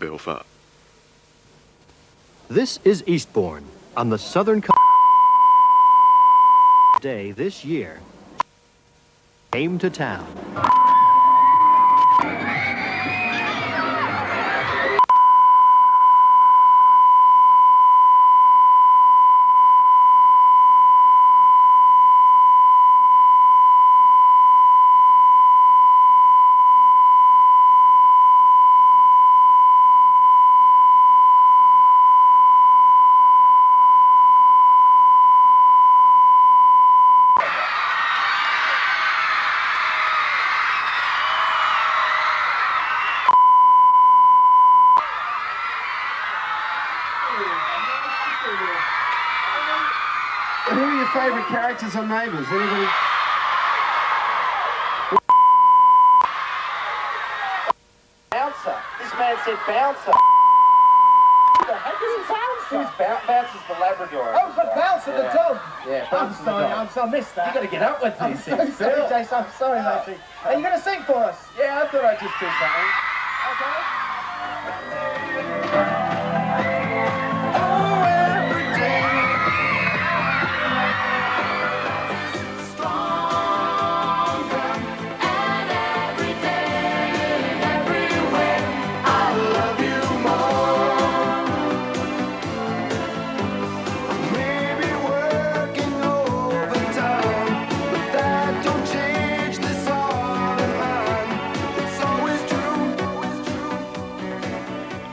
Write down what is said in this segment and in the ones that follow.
בהופעה. This is Eastbourne, on the southern day this year. Came to town. Who are your favourite characters or neighbours? Anybody? Bouncer. This man said bouncer. Who the heck is bouncer? Bouncer's the Labrador. Oh, but Bouncer the dog. Yeah, I'm Bouncer's the sorry, dog. I missed that. You got to get up with I'm these so things. sorry, Phil. Jason. I'm sorry, matey. Are you going to sing for us? Yeah, I thought I'd just do something. Okay.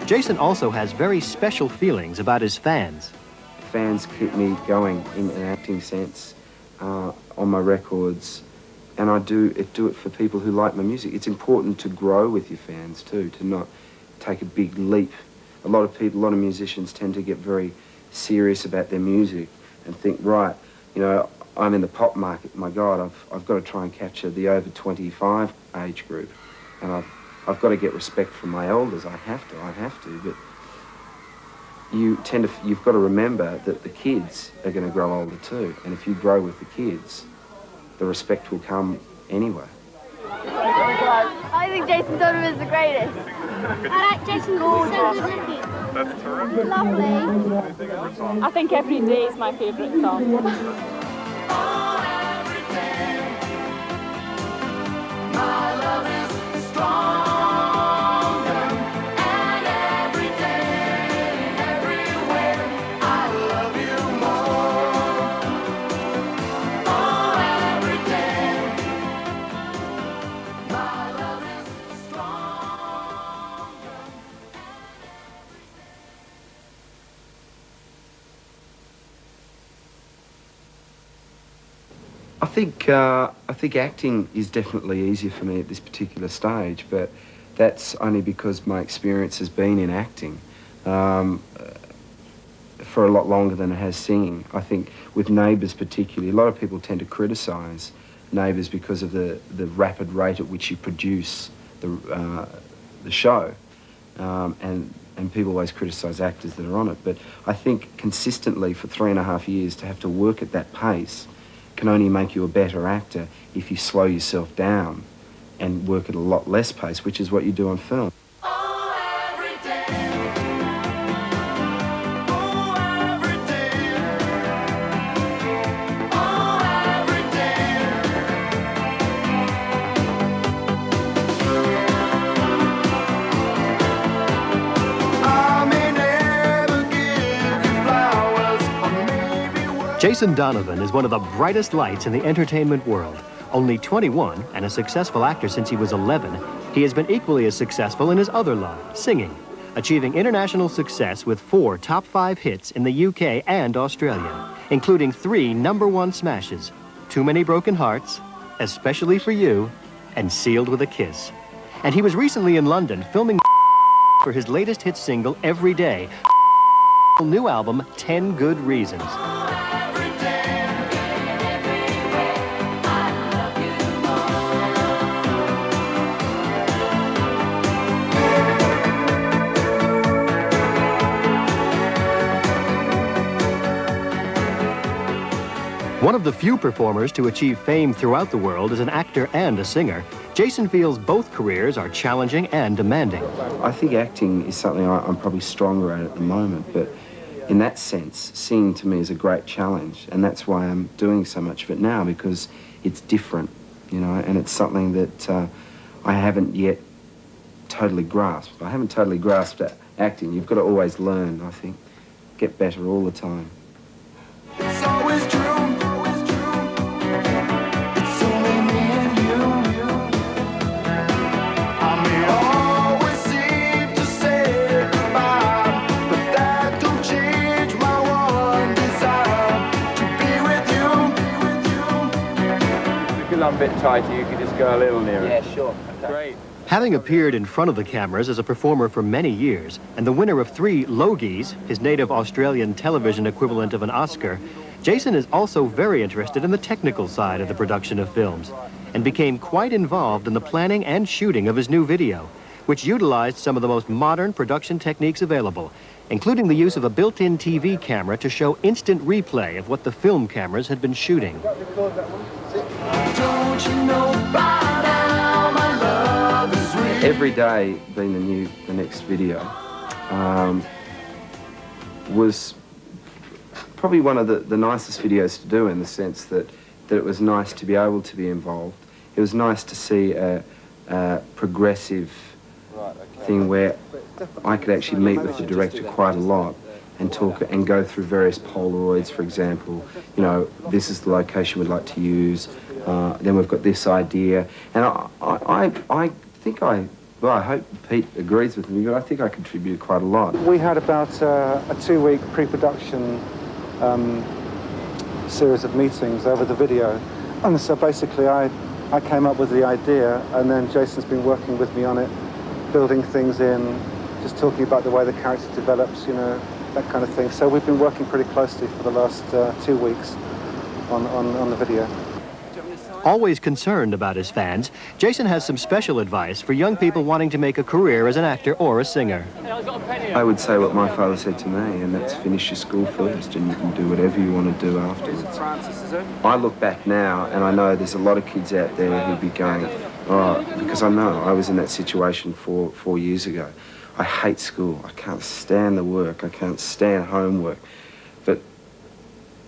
Jason also has very special feelings about his fans. Fans keep me going in an acting sense on my records, and I do it for people who like my music. It's important to grow with your fans too, to not take a big leap. A lot of musicians tend to get very serious about their music and think, right, you know, I'm in the pop market. My God, I've got to try and capture the over 25 age group, and I've got to get respect from my elders. I have to, but you've got to remember that the kids are going to grow older too, and if you grow with the kids, the respect will come anyway. I think Jason Donovan is the greatest. I like Jason Gordon. That's terrific. Lovely. I think Every Day is my favourite song. I think acting is definitely easier for me at this particular stage, but that's only because my experience has been in acting for a lot longer than it has singing. I think with Neighbours particularly, a lot of people tend to criticise Neighbours because of the rapid rate at which you produce the show, and people always criticise actors that are on it. But I think consistently for 3.5 years to have to work at that pace can only make you a better actor if you slow yourself down and work at a lot less pace, which is what you do on film. Jason Donovan is one of the brightest lights in the entertainment world. Only 21 and a successful actor since he was 11, he has been equally as successful in his other love, singing, achieving international success with 4 top 5 hits in the UK and Australia, including 3 #1 smashes, Too Many Broken Hearts, Especially for You, and Sealed with a Kiss. And he was recently in London filming for his latest hit single, Every Day, new album, 10 Good Reasons. One of the few performers to achieve fame throughout the world as an actor and a singer, Jayson feels both careers are challenging and demanding. I think acting is something I'm probably stronger at the moment, but in that sense, singing to me is a great challenge, and that's why I'm doing so much of it now, because it's different, you know, and it's something that I haven't yet totally grasped. I haven't totally grasped acting. You've got to always learn, I think, get better all the time. It's always true. It's only me and you. I may always seem to say goodbye, but that don't change my one desire to be with you. Because I'm a bit tighter, you can just go a little nearer. Yeah, sure. Okay. Great. Having appeared in front of the cameras as a performer for many years, and the winner of 3 Logies, his native Australian television equivalent of an Oscar, Jayson is also very interested in the technical side of the production of films, and became quite involved in the planning and shooting of his new video, which utilized some of the most modern production techniques available, including the use of a built-in TV camera to show instant replay of what the film cameras had been shooting. Don't you know by now my love is real? Every day being the next video was probably one of the nicest videos to do, in the sense that it was nice to be able to be involved. It was nice to see a progressive thing where I could actually meet with the director quite a lot and talk and go through various Polaroids, for example. You know, this is the location we'd like to use. Then we've got this idea, and I think well, I hope Pete agrees with me, but I think I contributed quite a lot. We had about a 2-week pre-production series of meetings over the video, and so basically I came up with the idea, and then Jayson's been working with me on it, building things in, just talking about the way the character develops, you know, that kind of thing. So we've been working pretty closely for the last 2 weeks on the video. Always concerned about his fans, Jayson has some special advice for young people wanting to make a career as an actor or a singer. I would say what my father said to me, and that's finish your school first and you can do whatever you want to do afterwards. I look back now and I know there's a lot of kids out there who'd be going, oh, because I know I was in that situation 4 years ago. I hate school. I can't stand the work. I can't stand homework. But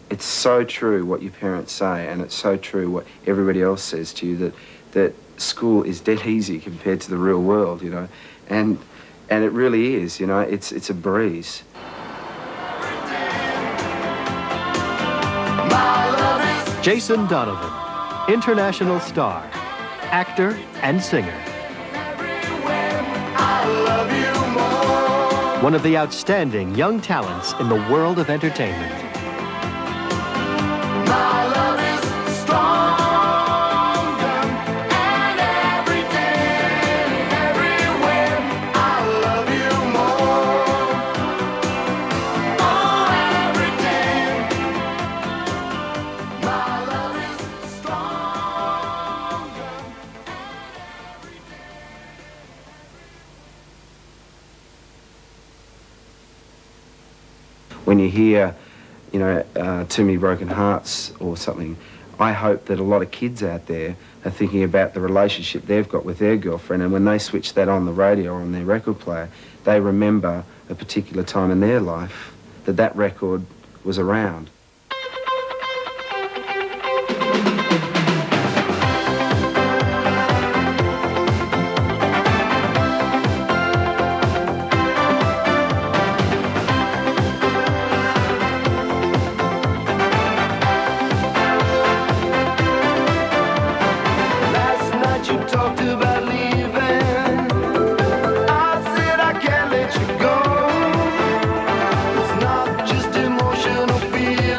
it's so true what your parents say, and it's so true what everybody else says to you, that school is dead easy compared to the real world, you know, and it really is, you know, it's a breeze. Jayson Donovan, international star, actor and singer. One of the outstanding young talents in the world of entertainment. When you hear, you know, Too Many Broken Hearts or something, I hope that a lot of kids out there are thinking about the relationship they've got with their girlfriend, and when they switch that on the radio or on their record player, they remember a particular time in their life that record was around. Emotional feeling.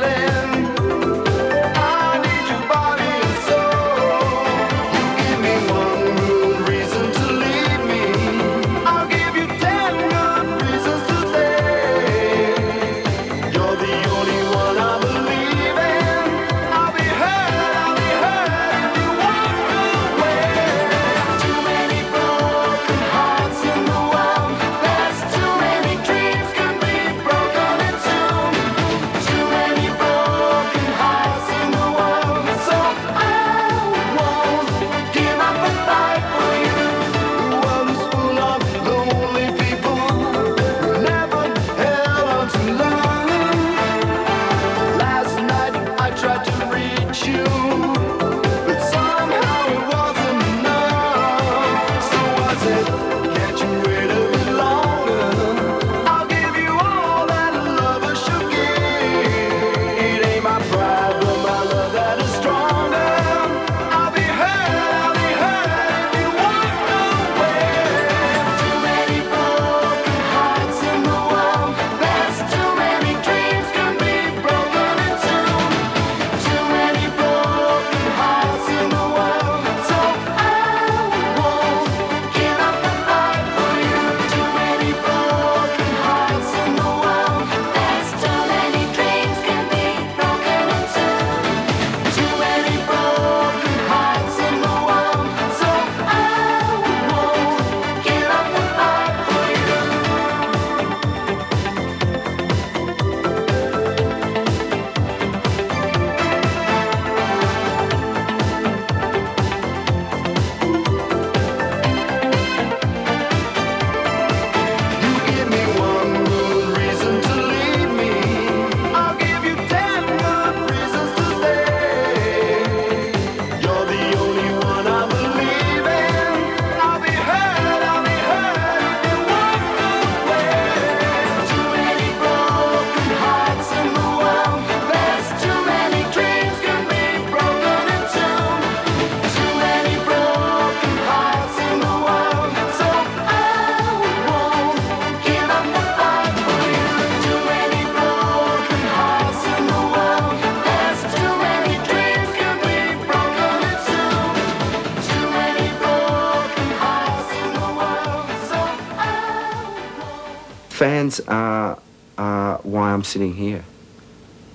Fans are why I'm sitting here,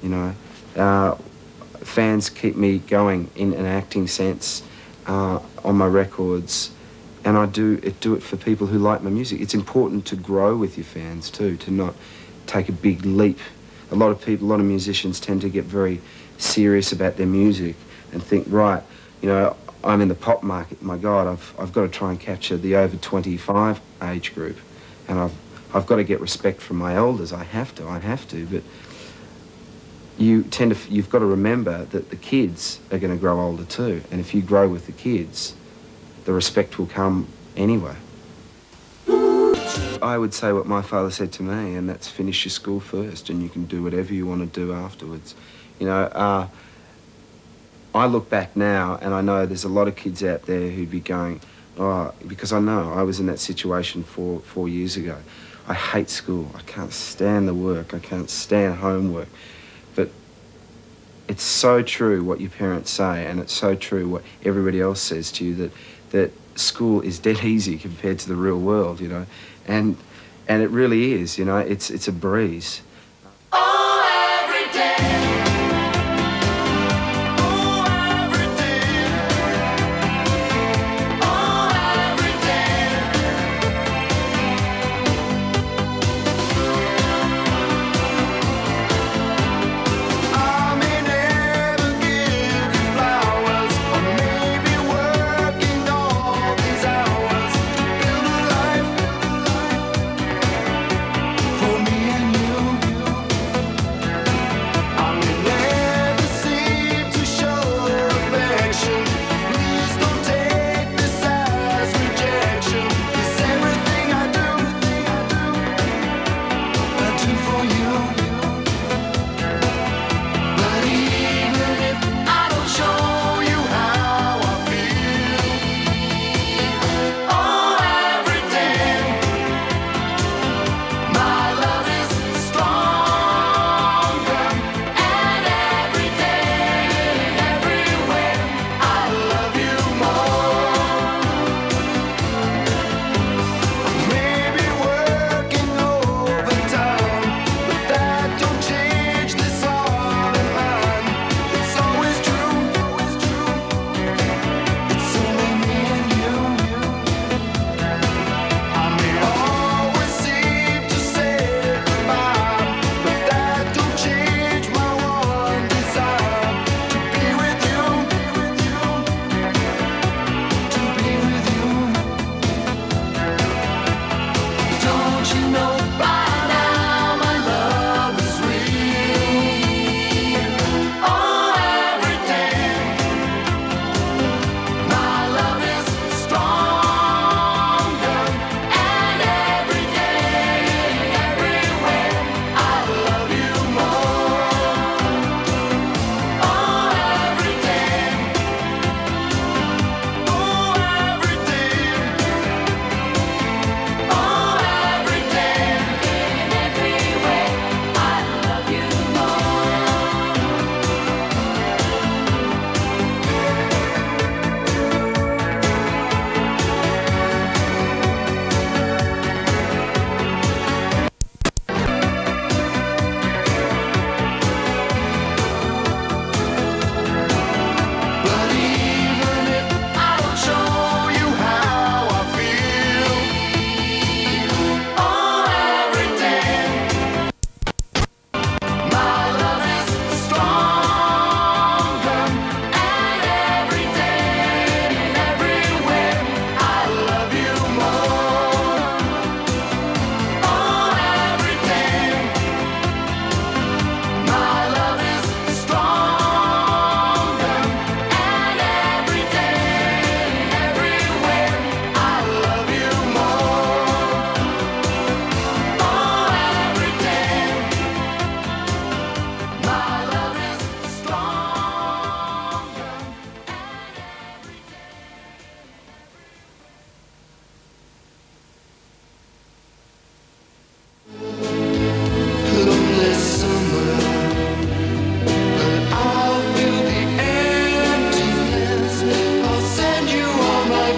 you know. Fans keep me going in an acting sense on my records, and I do it for people who like my music. It's important to grow with your fans too, to not take a big leap. A lot of musicians tend to get very serious about their music and think, right, you know, I'm in the pop market, my God, I've got to try and capture the over 25 age group, and I've got to get respect from my elders. I have to, but you've got to remember that the kids are going to grow older too, and if you grow with the kids, the respect will come anyway. I would say what my father said to me, and that's finish your school first and you can do whatever you want to do afterwards. You know, I look back now and I know there's a lot of kids out there who'd be going, oh, because I know I was in that situation 4 years ago. I hate school. I can't stand the work. I can't stand homework. But it's so true what your parents say, and it's so true what everybody else says to you, that school is dead easy compared to the real world, you know. And it really is, you know, it's a breeze.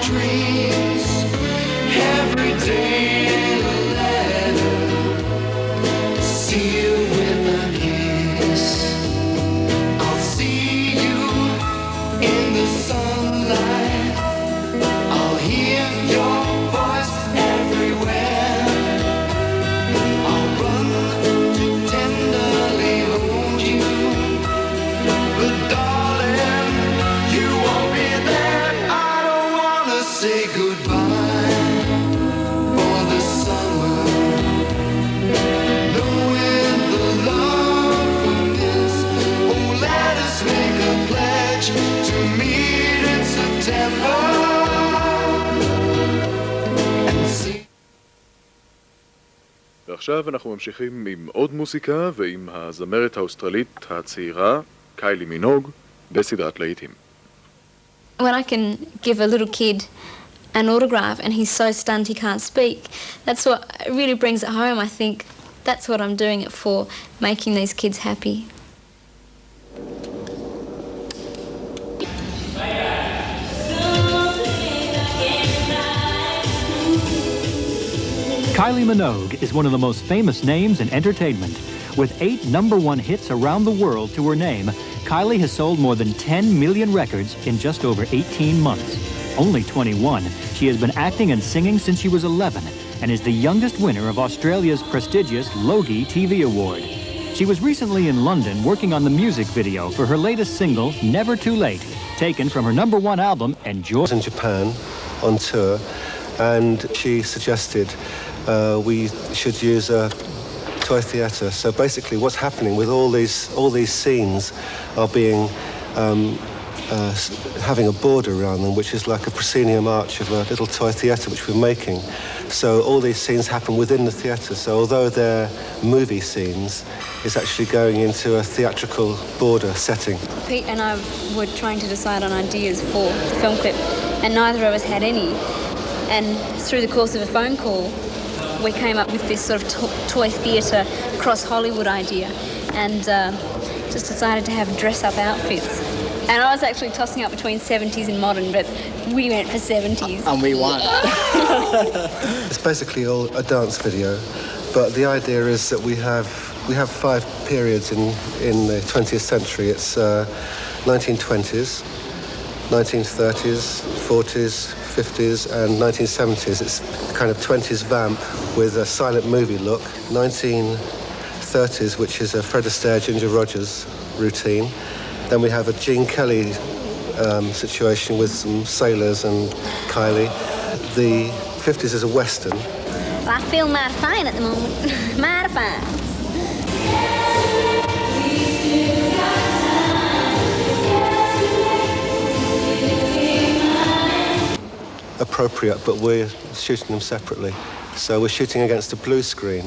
dreams every day. A letter ועכשיו אנחנו ממשיכים עם עוד מוסיקה ועם הזמרת האוסטרלית הצעירה קיילי מינוג בסדרת להיטים. When I can give a little kid an autograph and he's so stunned he can't speak, that's what really brings it home. I think that's what I'm doing it for, making these kids happy. Kylie Minogue is one of the most famous names in entertainment. With 8 #1 hits around the world to her name, Kylie has sold more than 10 million records in just over 18 months. Only 21, she has been acting and singing since she was 11 and is the youngest winner of Australia's prestigious Logie TV Award. She was recently in London working on the music video for her latest single, Never Too Late, taken from her #1 album, Enjoy. In Japan on tour, and she suggested we should use a toy theatre. So basically what's happening with all these scenes are being having a border around them, which is like a proscenium arch of a little toy theatre which we're making. So all these scenes happen within the theatre. So although they're movie scenes, it's actually going into a theatrical border setting. Pete and I were trying to decide on ideas for the film clip, and neither of us had any. And through the course of a phone call, we came up with this sort of toy theatre cross Hollywood idea, and just decided to have dress-up outfits. And I was actually tossing up between 70s and modern, but we went for 70s. And we won. It's basically all a dance video, but the idea is that we have 5 periods in the 20th century. It's 1920s, 1930s, 40s, 50s and 1970s. It's kind of 20s vamp with a silent movie look. 1930s, which is a Fred Astaire, Ginger Rogers routine. Then we have a Gene Kelly situation with some sailors and Kylie. The 50s is a Western. I feel mighty fine at the moment. Mighty fine. Appropriate, but we're shooting them separately. So we're shooting against a blue screen,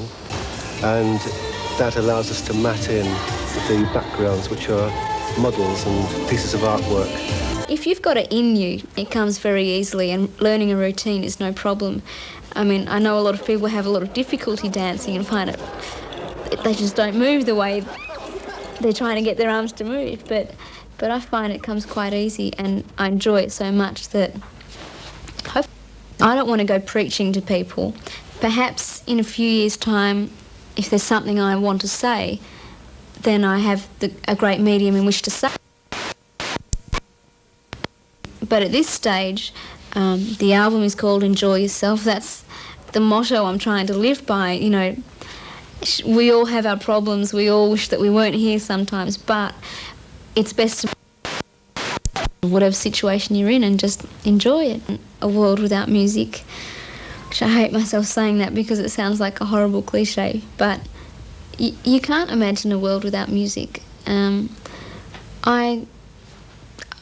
and that allows us to mat in the backgrounds, which are models and pieces of artwork. If you've got it in you, it comes very easily, and learning a routine is no problem. I mean, I know a lot of people have a lot of difficulty dancing and find it, they just don't move the way they're trying to get their arms to move, but I find it comes quite easy, and I enjoy it so much that I don't want to go preaching to people. Perhaps in a few years' time, if there's something I want to say, then I have a great medium in which to say. But at this stage, the album is called Enjoy Yourself. That's the motto I'm trying to live by. You know, we all have our problems. We all wish that we weren't here sometimes, but it's best to whatever situation you're in and just enjoy it. A world without music, which I hate myself saying that because it sounds like a horrible cliche, but you can't imagine a world without music. I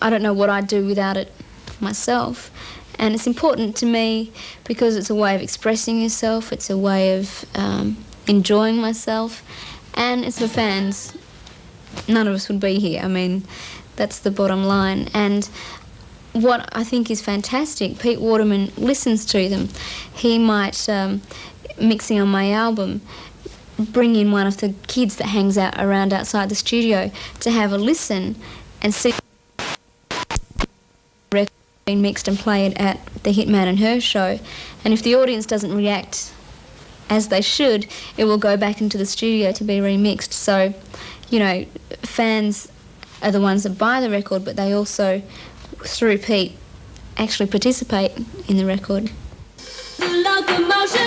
don't know what I'd do without it myself, and it's important to me because it's a way of expressing yourself, it's a way of enjoying myself, and it's for fans. None of us would be here. I mean, that's the bottom line. And what I think is fantastic, Pete Waterman listens to them. He might, mixing on my album, bring in one of the kids that hangs out around outside the studio to have a listen and see the record being mixed and play it at the Hitman and Her show. And if the audience doesn't react as they should, it will go back into the studio to be remixed. So, you know, fans are the ones that buy the record, but they also, through Pete, actually participate in the record. So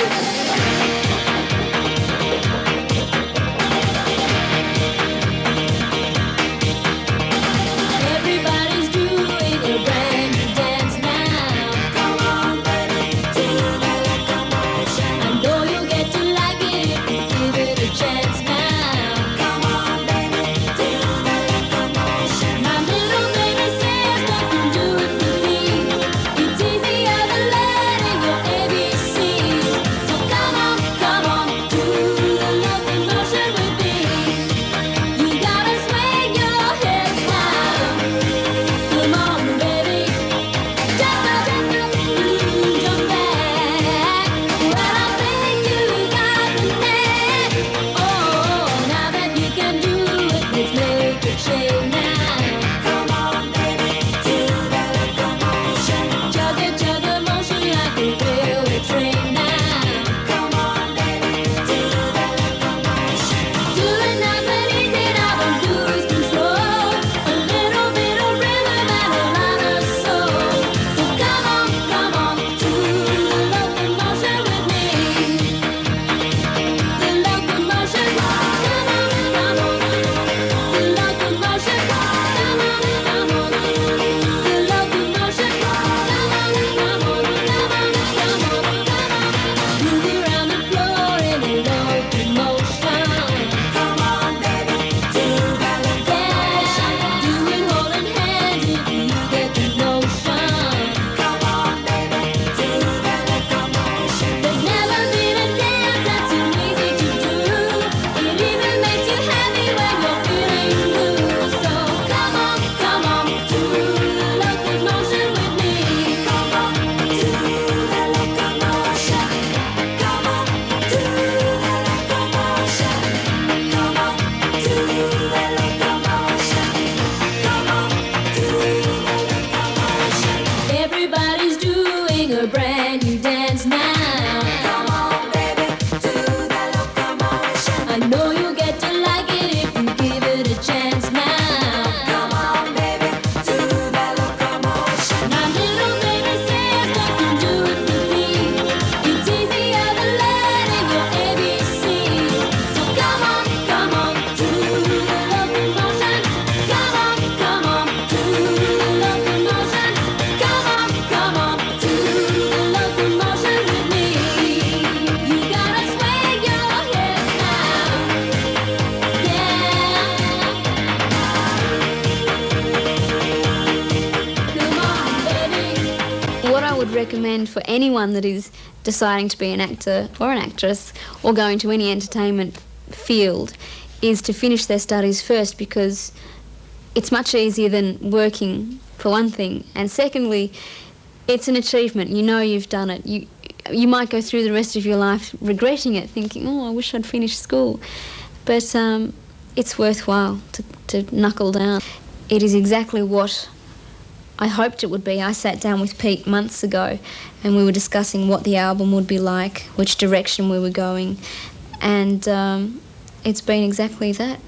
recommend for anyone that is deciding to be an actor or an actress or going to any entertainment field is to finish their studies first, because it's much easier than working, for one thing, and secondly, it's an achievement. You know you've done it. You might go through the rest of your life regretting it, thinking, oh, I wish I'd finished school. But it's worthwhile to knuckle down. It is exactly what I hoped it would be. I sat down with Pete months ago and we were discussing what the album would be like, which direction we were going, and it's been exactly that.